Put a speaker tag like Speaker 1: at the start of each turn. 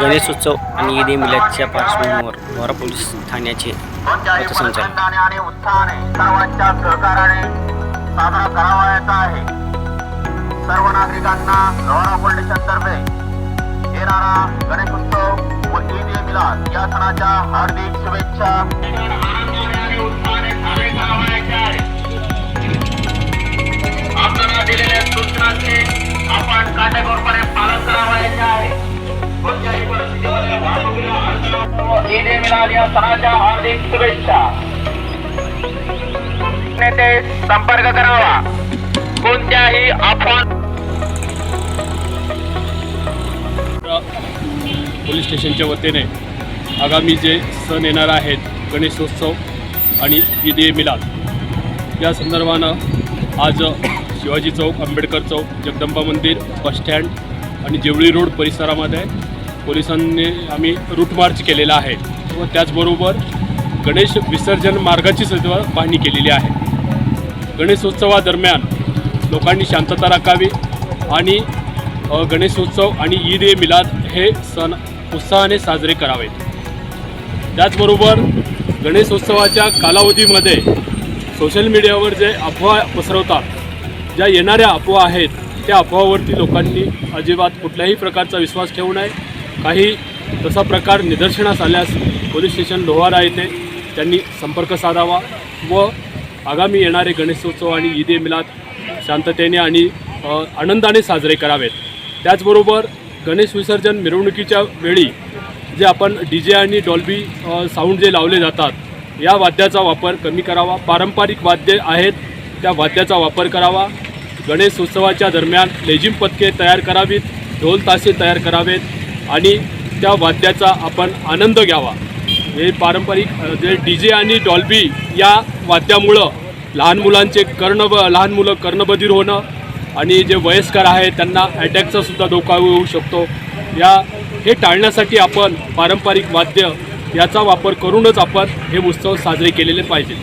Speaker 1: गणेशोत्सव आणि ईद ए मिलादच्या पार्श्वभूमीवर लोहारा पोलीस ठाण्याचे पथसंचलन
Speaker 2: आणि उत्साहाने सर्वांच्या सहकार्याने साजरा करावयाचा आहे। सर्व नागरिकांना लोहारा पोलीस स्टेशनतर्फे येणारा गणेशोत्सव व ईद ए मिलाद या सणाच्या हार्दिक शुभेच्छा। आपल्याला दिलेल्या सूचनांचे आपण काटेकोरपणे पालन करावयाचे आहे। कोणत्याही परिस्थितीमध्ये ईद ए मिलाद या सणाच्या हार्दिक शुभेच्छा। नेते संपर्क करावा। कोणत्याही आपण
Speaker 3: पोलीस स्टेशनच्या वतीने आगामी जे सण येणार आहेत गणेशोत्सव आणि ईद ए मिलाद या संदर्भानं आज शिवाजी चौक, आंबेडकर चौक, जगदंबा मंदिर, बसस्टँड आणि जेवळी रोड परिसरामध्ये पोलिसांनी आम्ही रूट मार्च केलेला आहे व त्याचबरोबर गणेश विसर्जन मार्गाची सुद्धा पाहणी केलेली आहे। गणेशोत्सवादरम्यान लोकांनी शांतता राखावी आणि गणेशोत्सव आणि ईद ए मिलाद हे सण उत्साहाने साजरे करावेत। त्याचबरोबर गणेशोत्सवाच्या कालावधीमध्ये सोशल मीडियावर जे अफवा पसरवतात, ज्या येणाऱ्या अफवा आहेत त्या अफवावरती लोकांनी अजिबात कुठल्याही प्रकारचा विश्वास ठेवू नये। काही तसा प्रकार निदर्शनास आल्यास पोलीस स्टेशन लोहारा येथे त्यांनी संपर्क साधावा व आगामी येणारे गणेशोत्सव आणि ईद ए मिलाद शांततेने आणि आनंदाने साजरे करावेत। त्याचबरोबर गणेश विसर्जन मिरवणुकीच्या वेळी जे आपण DJ आणि डॉल्बी साऊंड जे लावले जातात या वाद्याचा वापर कमी करावा। पारंपरिक वाद्ये आहेत त्या वाद्याचा वापर करावा। गणेशोत्सवाच्या दरम्यान लेझिम पथके तयार करावीत, ढोल ताशे तयार करावेत आणि त्या वाद्याचा आपण आनंद घ्यावा। हे पारंपरिक जे DJ आणि डॉल्बी या वाद्यामुळं लहान मुलं कर्णबधीर होणं आणि जे वयस्कर आहेत त्यांना अटॅकचा सुद्धा धोका होऊ शकतो। हे टाळण्यासाठी आपण पारंपरिक वाद्य याचा वापर करूनच आपण हे उत्सव साजरे केलेले पाहिजे।